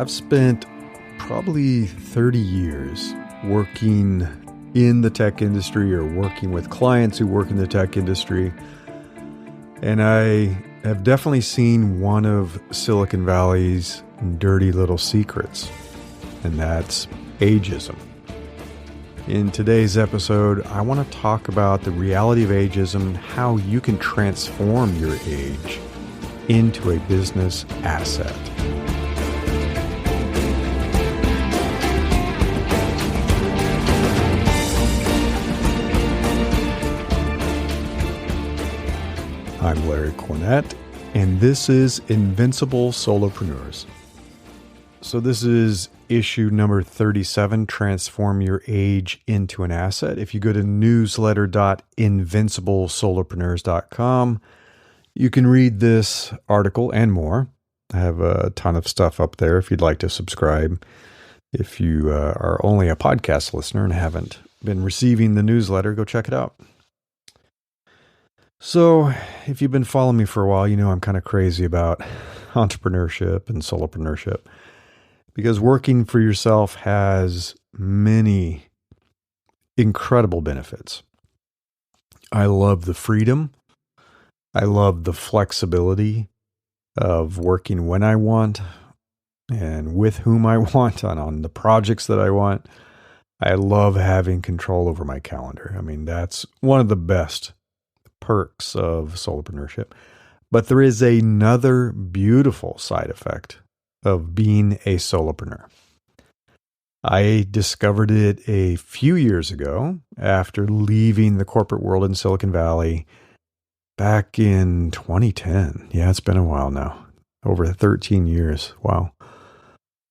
I've spent probably 30 years working in the tech industry or working with clients who work in the tech industry. And I have definitely seen one of Silicon Valley's dirty little secrets, and that's ageism. In today's episode, I want to talk about the reality of ageism and how you can transform your age into a business asset. I'm Larry Cornett, and this is Invincible Solopreneurs. So this is issue number 37, Transform Your Age into an Asset. If you go to newsletter.invinciblesolopreneurs.com, you can read this article and more. I have a ton of stuff up there if you'd like to subscribe. If you are only a podcast listener and haven't been receiving the newsletter, go check it out. So if you've been following me for a while, you know I'm kind of crazy about entrepreneurship and solopreneurship because working for yourself has many incredible benefits. I love the freedom. I love the flexibility of working when I want and with whom I want and on the projects that I want. I love having control over my calendar. I mean, that's one of the best perks of solopreneurship. But there is another beautiful side effect of being a solopreneur. I discovered it a few years ago after leaving the corporate world in Silicon Valley back in 2010. Yeah, it's been a while now. Over 13 years. Wow.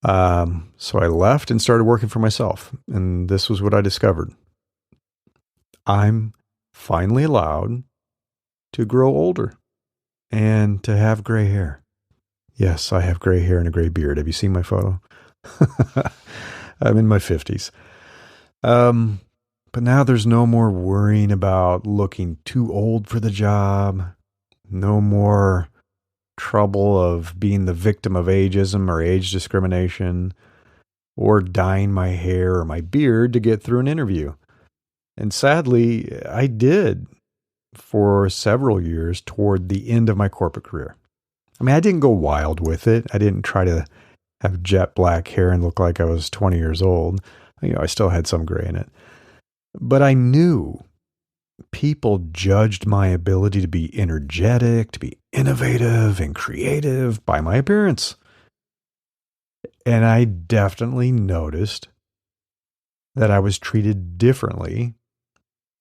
So I left and started working for myself. And this was what I discovered. I'm finally allowed to grow older and to have gray hair. Yes, I have gray hair and a gray beard. Have you seen my photo? I'm in my 50s. But now there's no more worrying about looking too old for the job. No more trouble of being the victim of ageism or age discrimination or dyeing my hair or my beard to get through an interview. And sadly, I did for several years toward the end of my corporate career. I mean, I didn't go wild with it. I didn't try to have jet black hair and look like I was 20 years old. You know, I still had some gray in it. But I knew people judged my ability to be energetic, to be innovative and creative by my appearance. And I definitely noticed that I was treated differently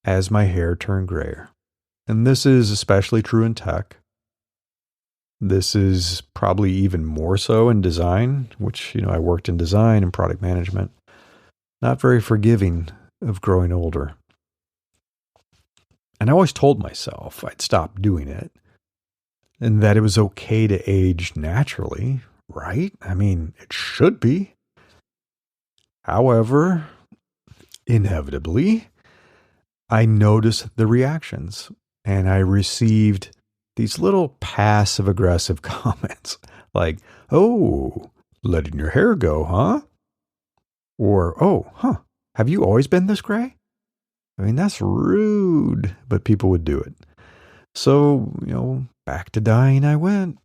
as my hair turned grayer. And this is especially true in tech. This is probably even more so in design, which, you know, I worked in design and product management. Not very forgiving of growing older. And I always told myself I'd stop doing it and that it was okay to age naturally, right? I mean, it should be. However, inevitably, I noticed the reactions. And I received these little passive-aggressive comments like, "Oh, letting your hair go, huh?" Or, "Oh, huh, have you always been this gray?" I mean, that's rude, but people would do it. So, you know, back to dyeing I went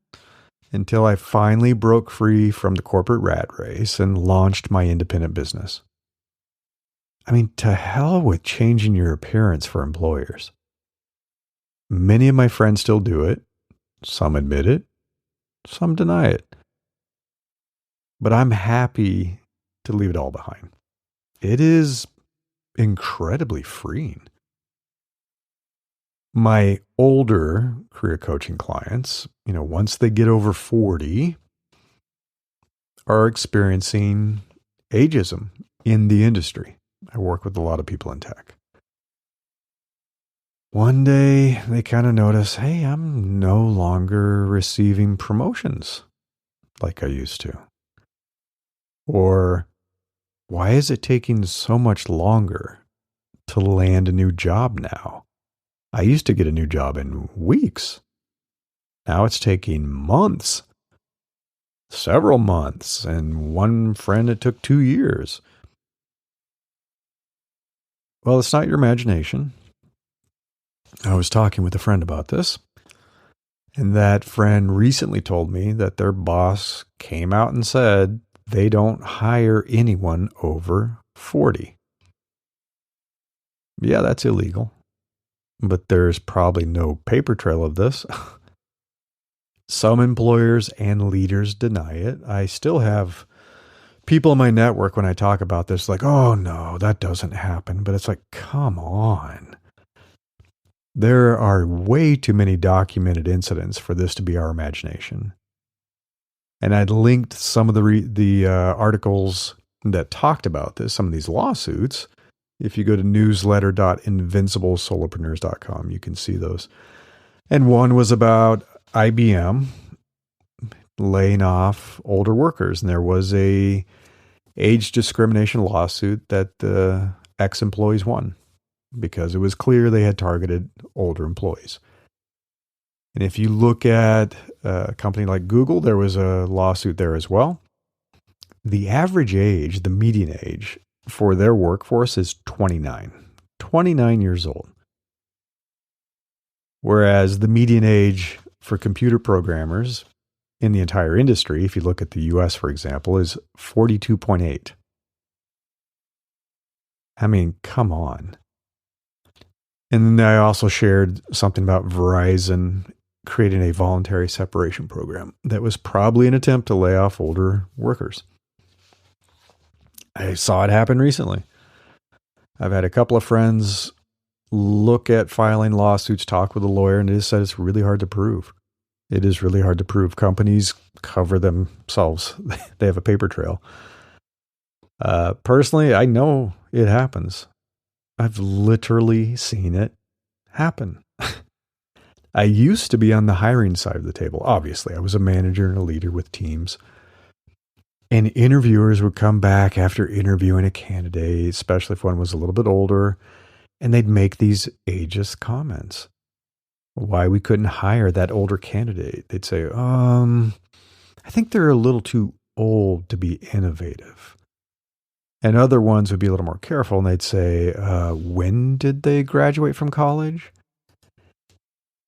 until I finally broke free from the corporate rat race and launched my independent business. I mean, to hell with changing your appearance for employers. Many of my friends still do it. Some admit it. Some deny it. But I'm happy to leave it all behind. It is incredibly freeing. My older career coaching clients, you know, once they get over 40, are experiencing ageism in the industry. I work with a lot of people in tech. One day, they kind of notice, hey, I'm no longer receiving promotions like I used to. Or, why is it taking so much longer to land a new job now? I used to get a new job in weeks. Now it's taking months. several months, and one friend it took 2 years. Well, it's not your imagination. I was talking with a friend about this, and that friend recently told me that their boss came out and said they don't hire anyone over 40. Yeah, that's illegal, but there's probably no paper trail of this. Some employers and leaders deny it. I still have people in my network when I talk about this, like, oh no, that doesn't happen. But it's like, come on. There are way too many documented incidents for this to be our imagination. And I'd linked some of the articles that talked about this, some of these lawsuits. If you go to newsletter.invinciblesolopreneurs.com, you can see those. And one was about IBM laying off older workers. And there was a age discrimination lawsuit that the ex-employees won because it was clear they had targeted older employees. And if you look at a company like Google, there was a lawsuit there as well. The average age, the median age for their workforce is 29 years old. Whereas the median age for computer programmers in the entire industry, if you look at the US, for example, is 42.8. I mean, come on. And then I also shared something about Verizon creating a voluntary separation program that was probably an attempt to lay off older workers. I saw it happen recently. I've had a couple of friends look at filing lawsuits, talk with a lawyer, and they just said it's really hard to prove. It is really hard to prove. Companies cover themselves. They have a paper trail. Personally, I know it happens. I've literally seen it happen. I used to be on the hiring side of the table. Obviously, I was a manager and a leader with teams. And interviewers would come back after interviewing a candidate, especially if one was a little bit older, and they'd make these ageist comments. Why we couldn't hire that older candidate. They'd say, I think they're a little too old to be innovative. And other ones would be a little more careful, and they'd say, when did they graduate from college?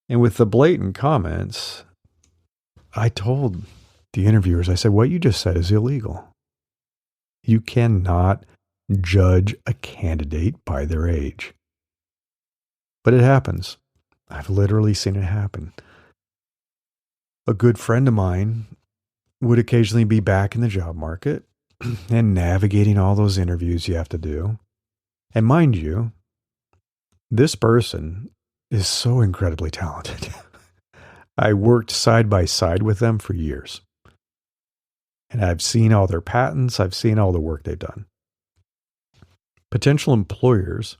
And with the blatant comments, I told the interviewers, I said, what you just said is illegal. You cannot judge a candidate by their age. But it happens. I've literally seen it happen. A good friend of mine would occasionally be back in the job market and navigating all those interviews you have to do. And mind you, this person is so incredibly talented. I worked side by side with them for years. And I've seen all their patents. I've seen all the work they've done. Potential employers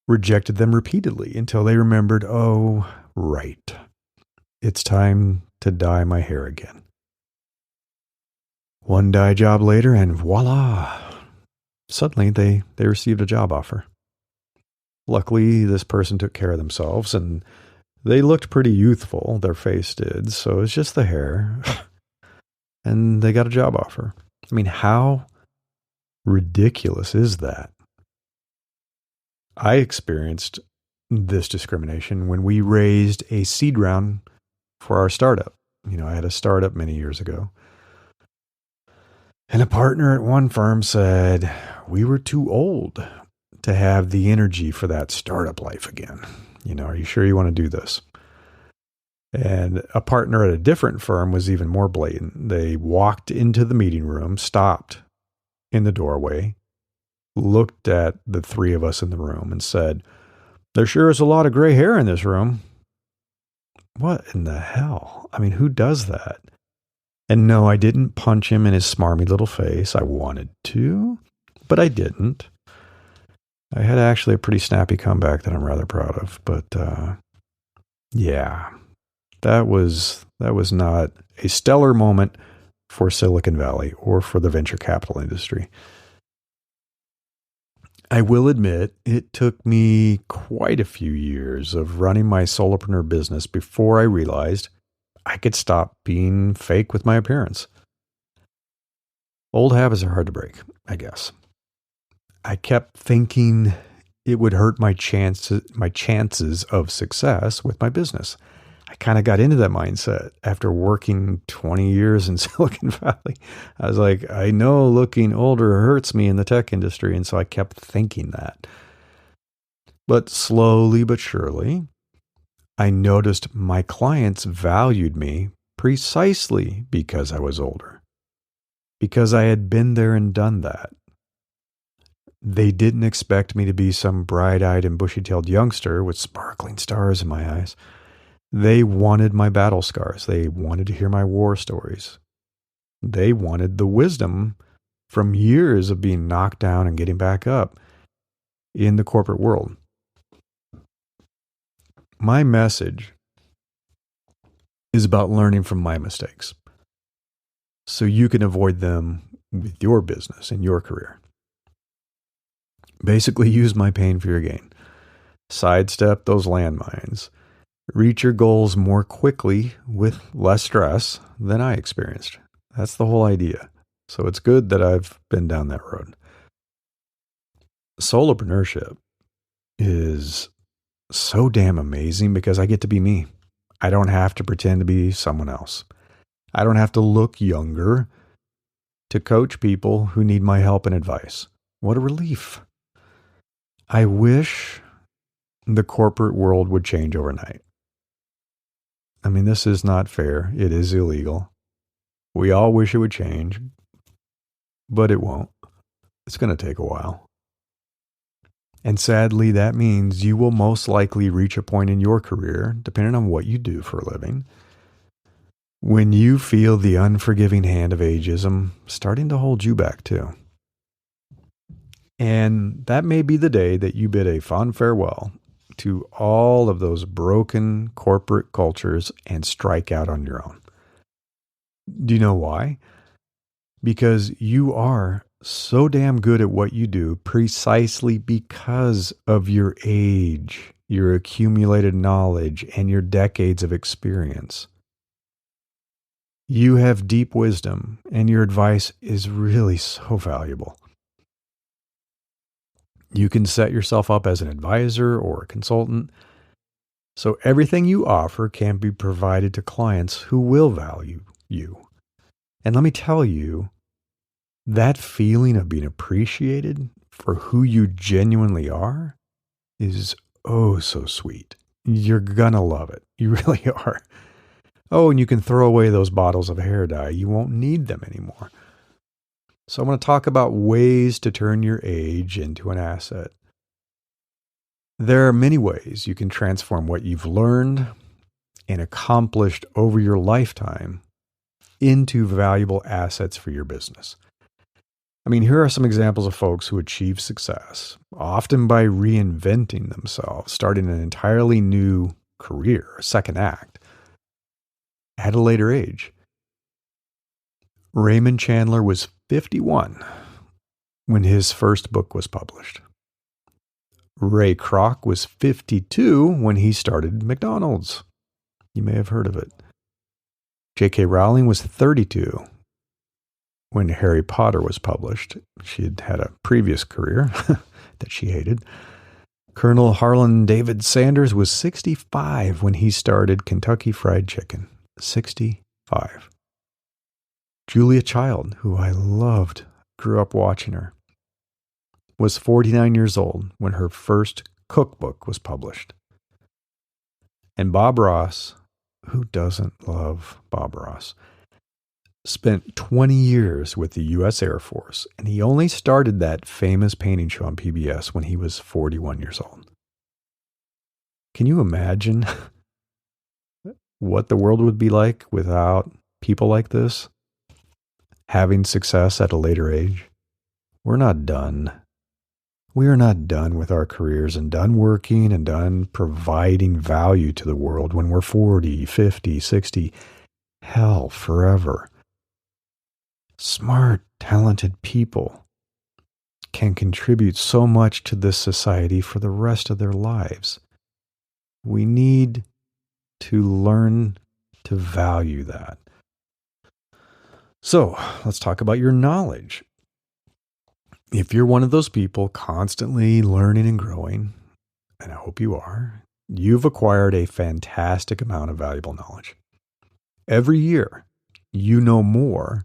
rejected them repeatedly until they remembered, oh, right. It's time to dye my hair again. One dye job later, and voila, suddenly they received a job offer. Luckily, this person took care of themselves, and they looked pretty youthful, their face did, so it's just the hair. And they got a job offer. I mean, how ridiculous is that? I experienced this discrimination when we raised a seed round for our startup. I had a startup many years ago. And a partner at one firm said, we were too old to have the energy for that startup life again. Are you sure you want to do this? And a partner at a different firm was even more blatant. They walked into the meeting room, stopped in the doorway, looked at the three of us in the room and said, there sure is a lot of gray hair in this room. What in the hell? I mean, who does that? And no, I didn't punch him in his smarmy little face. I wanted to, but I didn't. I had actually a pretty snappy comeback that I'm rather proud of. But yeah, that was not a stellar moment for Silicon Valley or for the venture capital industry. I will admit it took me quite a few years of running my solopreneur business before I realized I could stop being fake with my appearance. Old habits are hard to break, I guess. I kept thinking it would hurt my chances of success with my business. I kind of got into that mindset after working 20 years in Silicon Valley. I was like, I know looking older hurts me in the tech industry. And so I kept thinking that. But slowly but surely, I noticed my clients valued me precisely because I was older, because I had been there and done that. They didn't expect me to be some bright-eyed and bushy-tailed youngster with sparkling stars in my eyes. They wanted my battle scars. They wanted to hear my war stories. They wanted the wisdom from years of being knocked down and getting back up in the corporate world. My message is about learning from my mistakes so you can avoid them with your business and your career. Basically, use my pain for your gain. Sidestep those landmines. Reach your goals more quickly with less stress than I experienced. That's the whole idea. So it's good that I've been down that road. Solopreneurship is so damn amazing because I get to be me. I don't have to pretend to be someone else. I don't have to look younger to coach people who need my help and advice. What a relief. I wish the corporate world would change overnight. I mean, this is not fair. It is illegal. We all wish it would change, but it won't. It's going to take a while. And sadly, that means you will most likely reach a point in your career, depending on what you do for a living, when you feel the unforgiving hand of ageism starting to hold you back too. And that may be the day that you bid a fond farewell to all of those broken corporate cultures and strike out on your own. Do you know why? Because you are so damn good at what you do precisely because of your age, your accumulated knowledge, and your decades of experience. You have deep wisdom, and your advice is really so valuable. You can set yourself up as an advisor or a consultant, so everything you offer can be provided to clients who will value you. And let me tell you, that feeling of being appreciated for who you genuinely are is oh so sweet. You're gonna love it. You really are. Oh, and you can throw away those bottles of hair dye. You won't need them anymore. So I'm going to talk about ways to turn your age into an asset. There are many ways you can transform what you've learned and accomplished over your lifetime into valuable assets for your business. I mean, here are some examples of folks who achieve success, often by reinventing themselves, starting an entirely new career, a second act, at a later age. Raymond Chandler was 51 when his first book was published. Ray Kroc was 52 when he started McDonald's. You may have heard of it. J.K. Rowling was 32 when Harry Potter was published. She had had a previous career that she hated. Colonel Harlan David Sanders was 65 when he started Kentucky Fried Chicken. 65. Julia Child, who I loved, grew up watching her, was 49 years old when her first cookbook was published. And Bob Ross, who doesn't love Bob Ross, spent 20 years with the U.S. Air Force, and he only started that famous painting show on PBS when he was 41 years old. Can you imagine what the world would be like without people like this having success at a later age? We're not done. We are not done with our careers and done working and done providing value to the world when we're 40, 50, 60. Hell, forever. Smart, talented people can contribute so much to this society for the rest of their lives. We need to learn to value that. So let's talk about your knowledge. If you're one of those people constantly learning and growing, and I hope you are, you've acquired a fantastic amount of valuable knowledge. Every year, you know more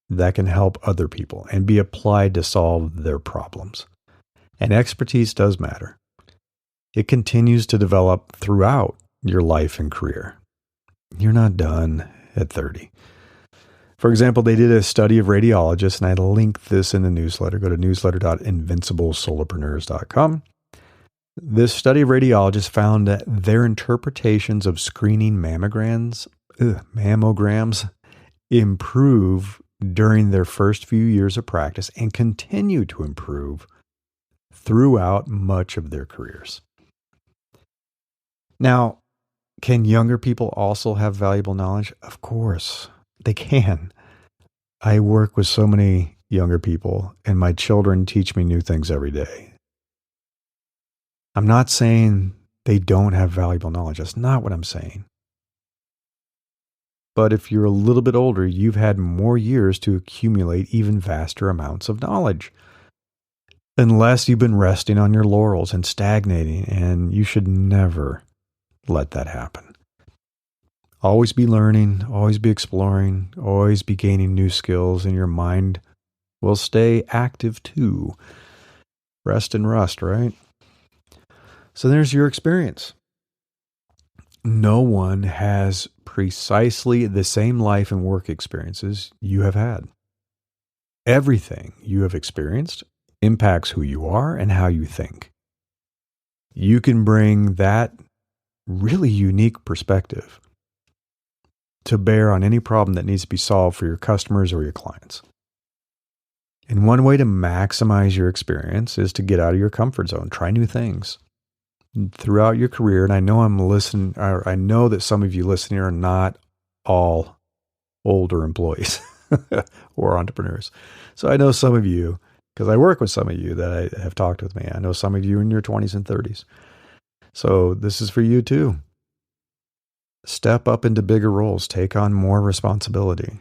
that can help other people and be applied to solve their problems. And expertise does matter. It continues to develop throughout your life and career. You're not done at 30. For example, they did a study of radiologists, and I linked this in the newsletter. Go to newsletter.invinciblesolopreneurs.com. This study of radiologists found that their interpretations of screening mammograms improve during their first few years of practice and continue to improve throughout much of their careers. Now, can younger people also have valuable knowledge? Of course, they can. I work with so many younger people, and my children teach me new things every day. I'm not saying they don't have valuable knowledge. That's not what I'm saying. But if you're a little bit older, you've had more years to accumulate even vaster amounts of knowledge. Unless you've been resting on your laurels and stagnating, and you should never let that happen. Always be learning, always be exploring, always be gaining new skills, and your mind will stay active too. Rest and rust, right? So there's your experience. No one has precisely the same life and work experiences you have had. Everything you have experienced impacts who you are and how you think. You can bring that really unique perspective to bear on any problem that needs to be solved for your customers or your clients. And one way to maximize your experience is to get out of your comfort zone, try new things. Throughout your career, and I know I know that some of you listening are not all older employees or entrepreneurs. So I know some of you, because I work with some of you that I have talked with me. I know some of you in your 20s and 30s. So this is for you too. Step up into bigger roles, take on more responsibility.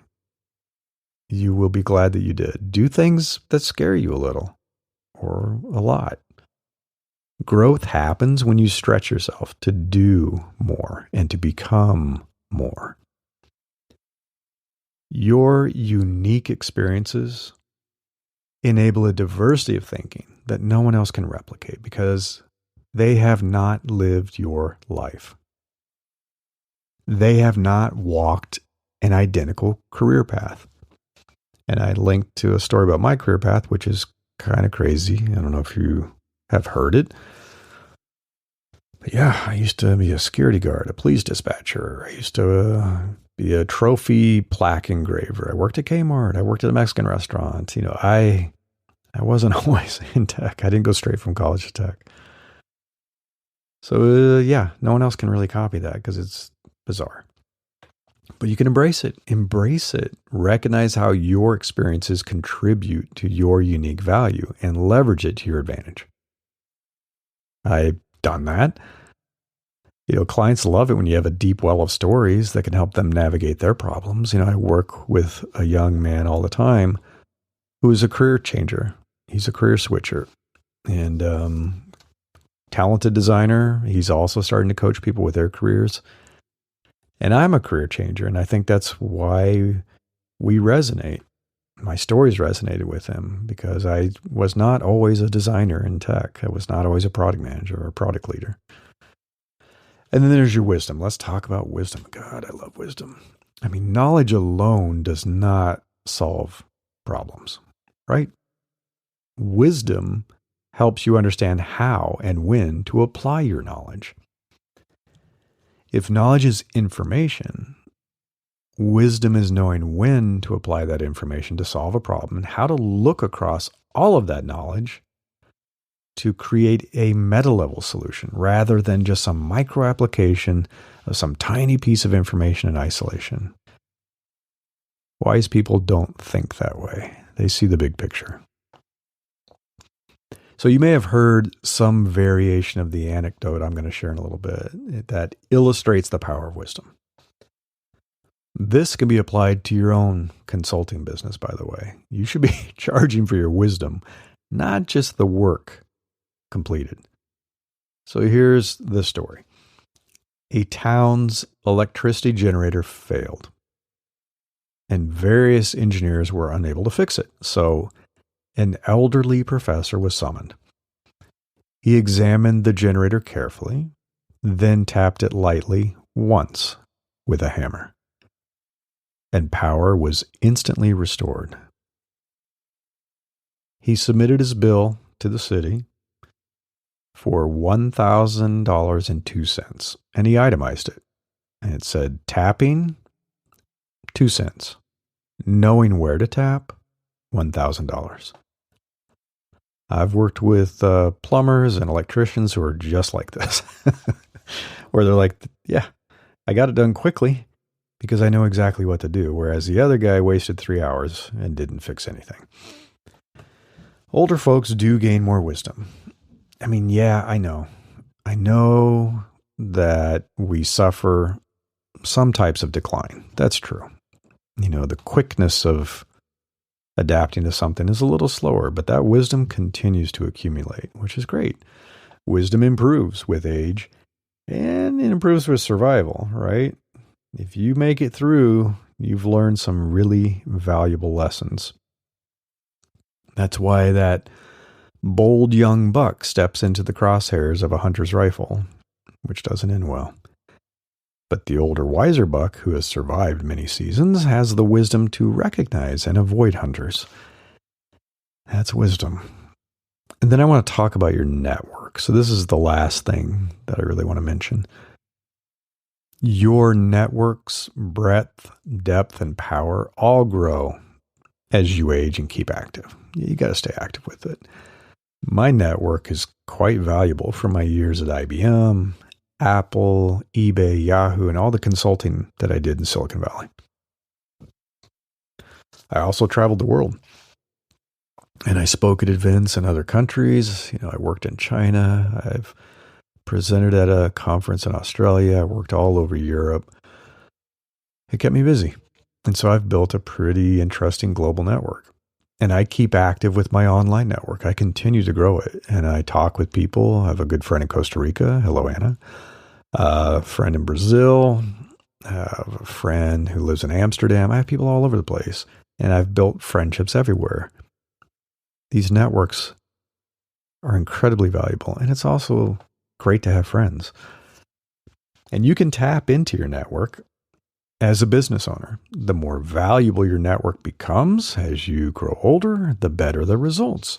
You will be glad that you did. Do things that scare you a little or a lot. Growth happens when you stretch yourself to do more and to become more. Your unique experiences enable a diversity of thinking that no one else can replicate because they have not lived your life. They have not walked an identical career path. And I linked to a story about my career path, which is kind of crazy. I don't know if you have heard it. But yeah, I used to be a security guard, a police dispatcher. I used to be a trophy plaque engraver. I worked at Kmart. I worked at a Mexican restaurant. I wasn't always in tech. I didn't go straight from college to tech. So no one else can really copy that because it's bizarre. But you can embrace it. Embrace it. Recognize how your experiences contribute to your unique value and leverage it to your advantage. I've done that. Clients love it when you have a deep well of stories that can help them navigate their problems. I work with a young man all the time who is a career changer. He's a career switcher and talented designer. He's also starting to coach people with their careers. And I'm a career changer, and I think that's why we resonate. My stories resonated with him because I was not always a designer in tech. I was not always a product manager or a product leader. And then there's your wisdom. Let's talk about wisdom. God, I love wisdom. Knowledge alone does not solve problems, right? Wisdom helps you understand how and when to apply your knowledge. If knowledge is information, wisdom is knowing when to apply that information to solve a problem and how to look across all of that knowledge to create a meta-level solution rather than just some micro application of some tiny piece of information in isolation. Wise people don't think that way. They see the big picture. So you may have heard some variation of the anecdote I'm going to share in a little bit that illustrates the power of wisdom. This can be applied to your own consulting business, by the way. You should be charging for your wisdom, not just the work completed. So here's the story. A town's electricity generator failed, and various engineers were unable to fix it. So an elderly professor was summoned. He examined the generator carefully, then tapped it lightly once with a hammer, and power was instantly restored. He submitted his bill to the city for $1,000.02, and he itemized it. And it said tapping, 2 cents. Knowing where to tap, $1,000. I've worked with plumbers and electricians who are just like this, where they're like, yeah, I got it done quickly because I know exactly what to do, whereas the other guy wasted 3 hours and didn't fix anything. Older folks do gain more wisdom. I mean, yeah, I know. I know that we suffer some types of decline. That's true. You know, the quickness of adapting to something is a little slower, but that wisdom continues to accumulate, which is great. Wisdom improves with age, and it improves with survival, right? If you make it through, you've learned some really valuable lessons. That's why that bold young buck steps into the crosshairs of a hunter's rifle, which doesn't end well. But the older, wiser buck, who has survived many seasons, has the wisdom to recognize and avoid hunters. That's wisdom. And then I want to talk about your network. So this is the last thing that I really want to mention. Your network's breadth, depth, and power all grow as you age and keep active. You got to stay active with it. My network is quite valuable from my years at IBM, Apple, eBay, Yahoo, and all the consulting that I did in Silicon Valley. I also traveled the world, and I spoke at events in other countries. You know, I worked in China. I've presented at a conference in Australia. I worked all over Europe. It kept me busy. And so I've built a pretty interesting global network. And I keep active with my online network. I continue to grow it. And I talk with people. I have a good friend in Costa Rica. Hello, Anna. A friend in Brazil. I have a friend who lives in Amsterdam. I have people all over the place. And I've built friendships everywhere. These networks are incredibly valuable. And it's also great to have friends. And you can tap into your network as a business owner. The more valuable your network becomes as you grow older, the better the results.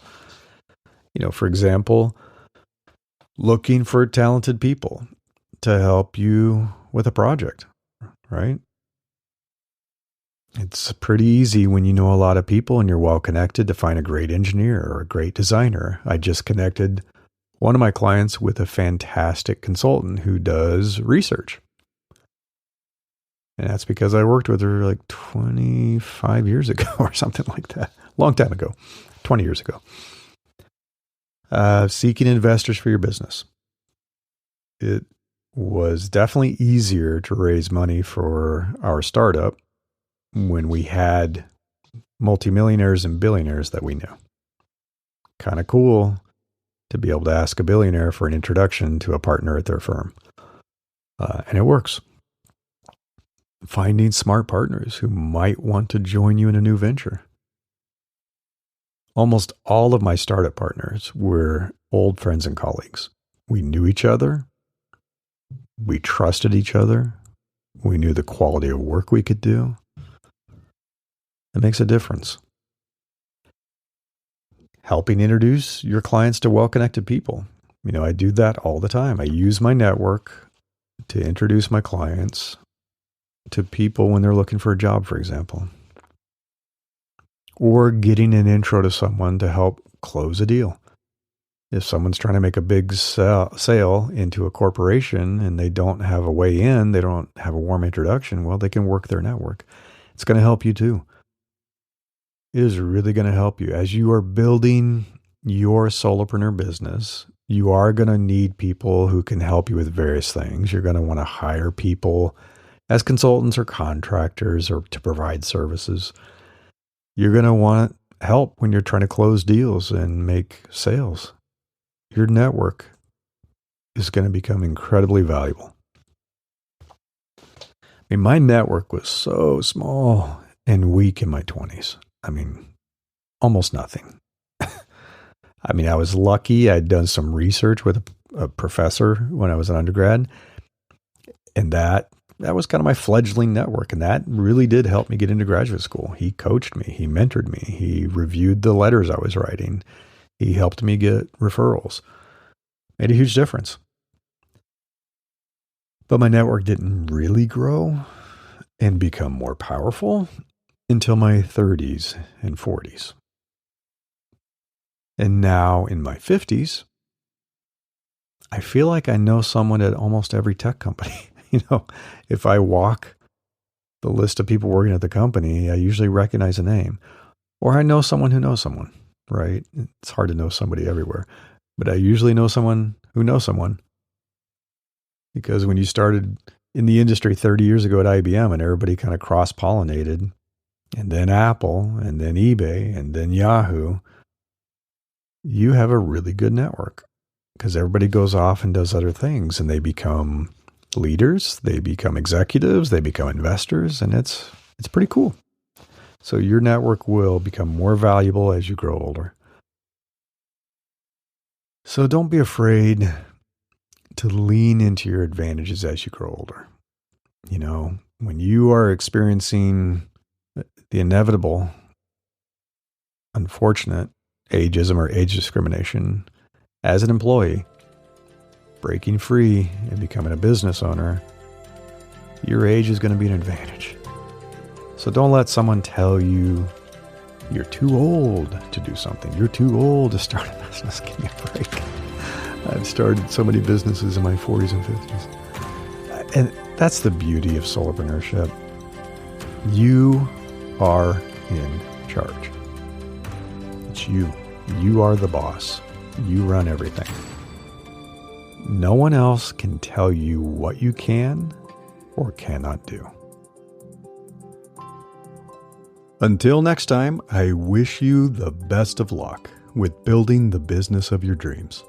You know, for example, looking for talented people to help you with a project, right? It's pretty easy when you know a lot of people and you're well connected to find a great engineer or a great designer. I just connected one of my clients with a fantastic consultant who does research. And that's because I worked with her like 25 years ago or something like that. Long time ago, 20 years ago. Seeking investors for your business. It was definitely easier to raise money for our startup when we had multimillionaires and billionaires that we knew. Kind of cool to be able to ask a billionaire for an introduction to a partner at their firm. And it works. Finding smart partners who might want to join you in a new venture. Almost all of my startup partners were old friends and colleagues. We knew each other. We trusted each other. We knew the quality of work we could do. It makes a difference. Helping introduce your clients to well-connected people. You know, I do that all the time. I use my network to introduce my clients to people when they're looking for a job, for example. Or getting an intro to someone to help close a deal. If someone's trying to make a big sale into a corporation and they don't have a way in, they don't have a warm introduction, well, they can work their network. It's going to help you too. It is really going to help you. As you are building your solopreneur business, you are going to need people who can help you with various things. You're going to want to hire people as consultants or contractors or to provide services, you're going to want help when you're trying to close deals and make sales. Your network is going to become incredibly valuable. I mean, my network was so small and weak in my 20s. I mean, almost nothing. I mean, I was lucky. I'd done some research with a professor when I was an undergrad, and that was kind of my fledgling network, and that really did help me get into graduate school. He coached me. He mentored me. He reviewed the letters I was writing. He helped me get referrals. Made a huge difference. But my network didn't really grow and become more powerful until my 30s and 40s. And now in my 50s, I feel like I know someone at almost every tech company. If I walk the list of people working at the company, I usually recognize a name. Or I know someone who knows someone, right? It's hard to know somebody everywhere. But I usually know someone who knows someone. Because when you started in the industry 30 years ago at IBM and everybody kind of cross-pollinated, and then Apple, and then eBay, and then Yahoo, you have a really good network. Because everybody goes off and does other things, and they become leaders, they become executives, they become investors, and it's pretty cool. So your network will become more valuable as you grow older. So don't be afraid to lean into your advantages as you grow older. When you are experiencing the inevitable, unfortunate ageism or age discrimination as an employee, breaking free and becoming a business owner, your age is going to be an advantage. So don't let someone tell you you're too old to do something. You're too old to start a business. Give me a break. I've started so many businesses in my 40s and 50s. And that's the beauty of solopreneurship. You are in charge. It's you. You are the boss. You run everything. No one else can tell you what you can or cannot do. Until next time, I wish you the best of luck with building the business of your dreams.